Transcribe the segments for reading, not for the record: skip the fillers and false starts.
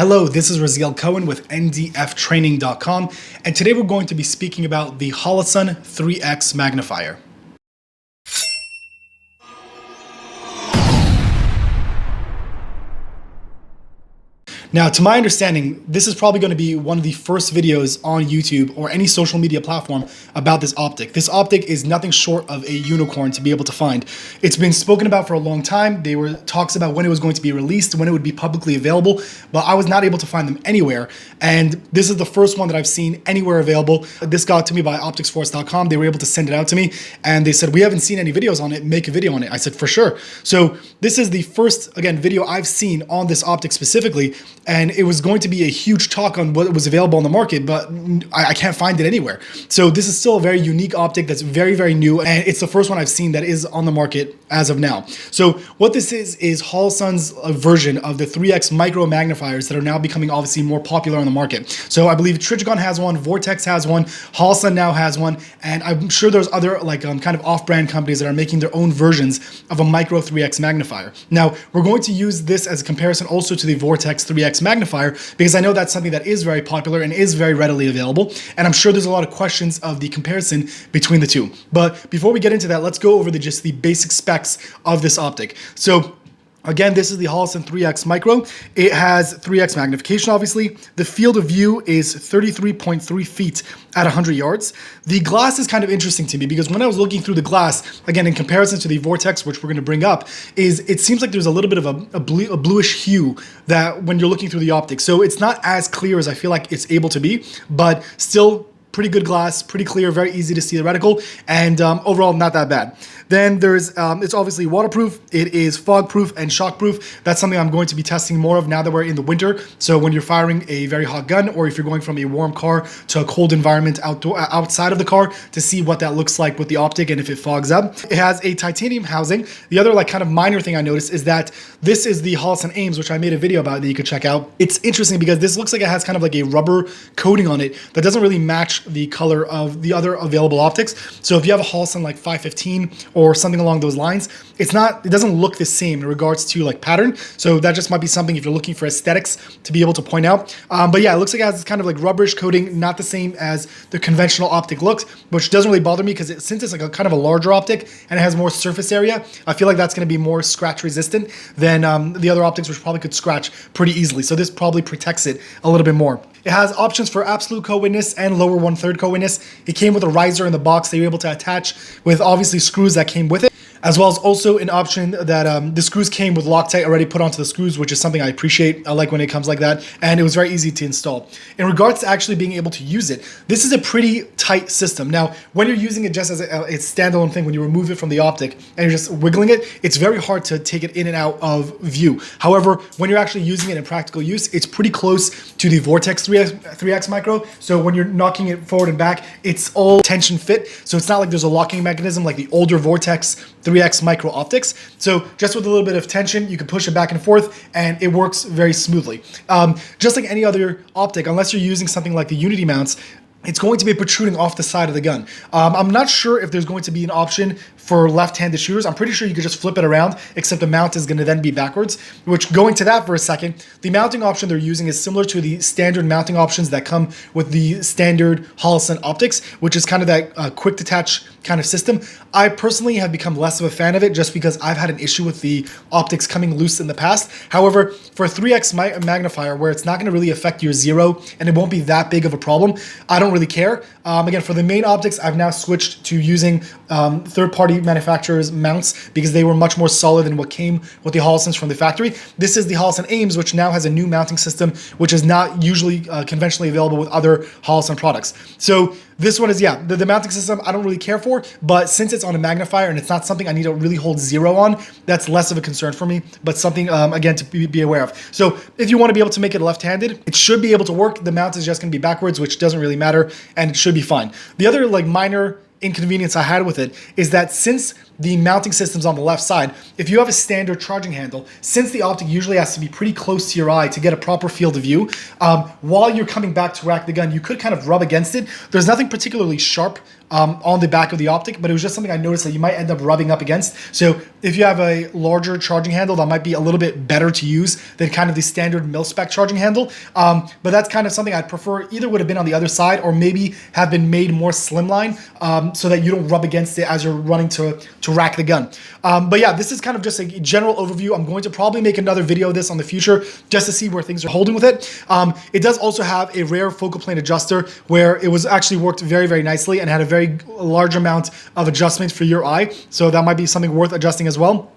Hello, this is Raziel Cohen with ndftraining.com, and today we're going to be speaking about the Holosun 3X Magnifier. Now, to my understanding, this is probably going to be one of the first videos on YouTube or any social media platform about this optic. This optic is nothing short of a unicorn to be able to find. It's been spoken about for a long time. There were talks about when it was going to be released, when it would be publicly available, but I was not able to find them anywhere. And this is the first one that I've seen anywhere available. This got to me by opticsforce.com. They were able to send it out to me and they said, "We haven't seen any videos on it, make a video on it." I said, "For sure." So this is the first, again, video I've seen on this optic specifically. And it was going to be a huge talk on what was available on the market, but I can't find it anywhere. So this is still a very unique optic that's very, very new. And it's the first one I've seen that is on the market as of now. So what this is Holosun's version of the 3X micro magnifiers that are now becoming obviously more popular on the market. So I believe Trigon has one, Vortex has one, Holosun now has one, and I'm sure there's other kind of off-brand companies that are making their own versions of a micro 3X magnifier. Now, we're going to use this as a comparison also to the Vortex 3X magnifier because I know that's something that is very popular and is very readily available, and I'm sure there's a lot of questions of the comparison between the two. But before we get into that, let's go over just the basic specs of this optic. So again, this is the Holosun 3X Micro. It has 3X magnification, obviously. The field of view is 33.3 feet at 100 yards. The glass is kind of interesting to me because when I was looking through the glass, again, in comparison to the Vortex, which we're going to bring up, it seems like there's a little bit of a bluish hue that when you're looking through the optic. So it's not as clear as I feel like it's able to be, but still pretty good glass, pretty clear, very easy to see the reticle, and overall not that bad. Then there's, it's obviously waterproof, it is fog proof and shock proof. That's something I'm going to be testing more of now that we're in the winter. So when you're firing a very hot gun, or if you're going from a warm car to a cold environment outside of the car, to see what that looks like with the optic and if it fogs up. It has a titanium housing. The other kind of minor thing I noticed is that this is the Holosun Ames, which I made a video about that you could check out. It's interesting because this looks like it has kind of like a rubber coating on it that doesn't really match the color of the other available optics. So if you have a Holosun like 515 or something along those lines, it doesn't look the same in regards to like pattern. So that just might be something if you're looking for aesthetics to be able to point out. But yeah, it looks like it has this kind of like rubberish coating, not the same as the conventional optic looks, which doesn't really bother me because since it's like a kind of a larger optic and it has more surface area, I feel like that's going to be more scratch resistant than the other optics, which probably could scratch pretty easily. So this probably protects it a little bit more. It has options for absolute co-witness and lower 1/3 co-witness. It came with a riser in the box that you're able to attach with obviously screws that came with it, as well as also an option that the screws came with Loctite already put onto the screws, which is something I appreciate. I like when it comes like that, and it was very easy to install. In regards to actually being able to use it, this is a pretty tight system. Now, when you're using it just as a standalone thing, when you remove it from the optic and you're just wiggling it, it's very hard to take it in and out of view. However, when you're actually using it in practical use, it's pretty close to the Vortex 3X Micro. So when you're knocking it forward and back, it's all tension fit. So it's not like there's a locking mechanism like the older Vortex 3X Micro optics. So just with a little bit of tension, you can push it back and forth and it works very smoothly. Just like any other optic, unless you're using something like the Unity mounts, it's going to be protruding off the side of the gun. I'm not sure if there's going to be an option for left-handed shooters. I'm pretty sure you could just flip it around, except the mount is going to then be backwards, which, going to that for a second, the mounting option they're using is similar to the standard mounting options that come with the standard Holosun optics, which is kind of that quick detach kind of system. I personally have become less of a fan of it just because I've had an issue with the optics coming loose in the past. However, for a 3X magnifier where it's not going to really affect your zero and it won't be that big of a problem, I don't really care. Again, for the main optics, I've now switched to using third-party manufacturers' mounts because they were much more solid than what came with the Holosuns from the factory. This is the Holosun Ames, which now has a new mounting system, which is not usually conventionally available with other Holosun products. So this one is, yeah, the mounting system I don't really care for, but since it's on a magnifier and it's not something I need to really hold zero on, that's less of a concern for me, but something, again, to be aware of. So if you want to be able to make it left-handed, it should be able to work. The mount is just going to be backwards, which doesn't really matter, and it should be fine. The other minor inconvenience I had with it is that since the mounting systems on the left side, if you have a standard charging handle, since the optic usually has to be pretty close to your eye to get a proper field of view, while you're coming back to rack the gun, you could kind of rub against it. There's nothing particularly sharp on the back of the optic, but it was just something I noticed that you might end up rubbing up against. So if you have a larger charging handle, that might be a little bit better to use than kind of the standard mil-spec charging handle. But that's kind of something I'd prefer either would have been on the other side or maybe have been made more slimline so that you don't rub against it as you're running to rack the gun. But yeah, this is kind of just a general overview. I'm going to probably make another video of this on the future just to see where things are holding with it. It does also have a rear focal plane adjuster where it was actually worked very, very nicely and had a very large amount of adjustment for your eye. So that might be something worth adjusting as well.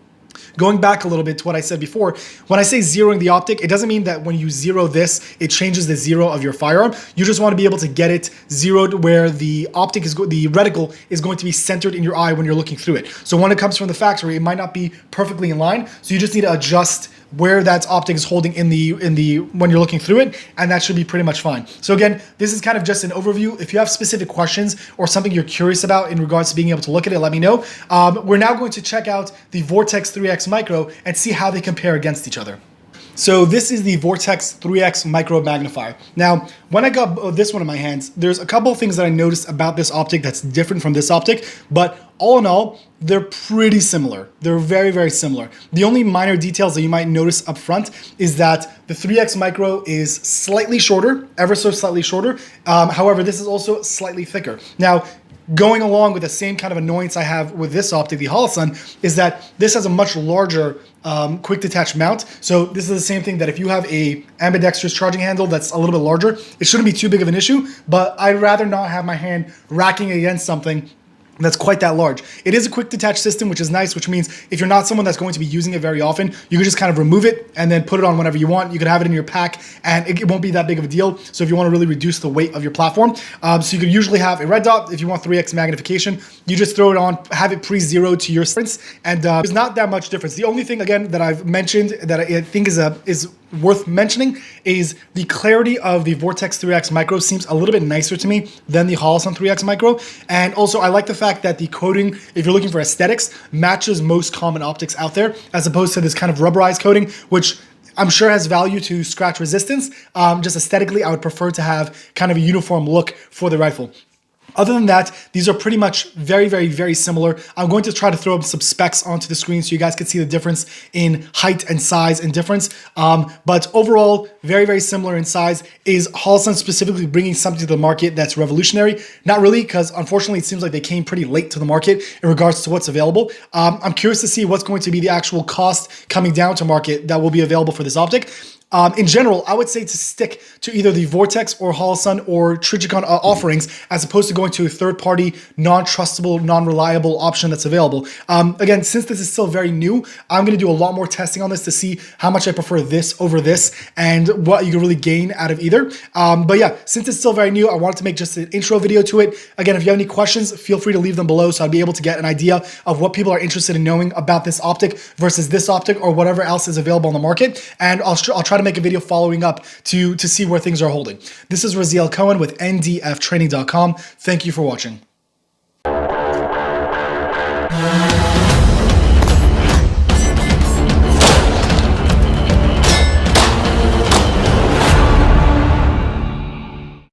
Going back a little bit to what I said before, when I say zeroing the optic, it doesn't mean that when you zero this, it changes the zero of your firearm. You just want to be able to get it zeroed where the optic is, the reticle is going to be centered in your eye when you're looking through it. So when it comes from the factory, it might not be perfectly in line. So you just need to adjust where that optic is holding in the when you're looking through it, and that should be pretty much fine. So again, this is kind of just an overview. If you have specific questions or something you're curious about in regards to being able to look at it, let me know. We're now going to check out the Vortex 3X Micro and see how they compare against each other. So this is the Vortex 3X Micro Magnifier. Now, when I got this one in my hands, there's a couple of things that I noticed about this optic that's different from this optic, but all in all, they're pretty similar. They're very, very similar. The only minor details that you might notice up front is that the 3X Micro is slightly shorter, ever so slightly shorter. However, this is also slightly thicker. Now, going along with the same kind of annoyance I have with this optic, the Holosun, is that this has a much larger quick detach mount. So this is the same thing that if you have a ambidextrous charging handle that's a little bit larger, it shouldn't be too big of an issue, but I'd rather not have my hand racking against something that's quite that large. It is a quick detach system, which is nice, which means if you're not someone that's going to be using it very often, you can just kind of remove it and then put it on whenever you want. You can have it in your pack and it won't be that big of a deal. So if you want to really reduce the weight of your platform, so you could usually have a red dot. If you want 3X magnification, you just throw it on, have it pre-zeroed to your sprints, and there's not that much difference. The only thing, again, that I've mentioned that I think is worth mentioning is the clarity of the Vortex 3X Micro seems a little bit nicer to me than the Holosun 3X Micro. And also I like the fact that the coating, if you're looking for aesthetics, matches most common optics out there, as opposed to this kind of rubberized coating, which I'm sure has value to scratch resistance. Just aesthetically, I would prefer to have kind of a uniform look for the rifle. Other than that, these are pretty much very, very, very similar. I'm going to try to throw up some specs onto the screen so you guys can see the difference in height and size and difference. But overall, very, very similar in size. Is Holosun specifically bringing something to the market that's revolutionary? Not really, because unfortunately, it seems like they came pretty late to the market in regards to what's available. I'm curious to see what's going to be the actual cost coming down to market that will be available for this optic. In general, I would say to stick to either the Vortex or Holosun or Trijicon offerings as opposed to going to a third-party, non-trustable, non-reliable option that's available. Again, since this is still very new, I'm going to do a lot more testing on this to see how much I prefer this over this and what you can really gain out of either. But yeah, since it's still very new, I wanted to make just an intro video to it. Again, if you have any questions, feel free to leave them below so I'll be able to get an idea of what people are interested in knowing about this optic versus this optic or whatever else is available on the market. And I'll try to make a video following up to see where things are holding. This is Raziel Cohen with ndftraining.com. Thank you for watching.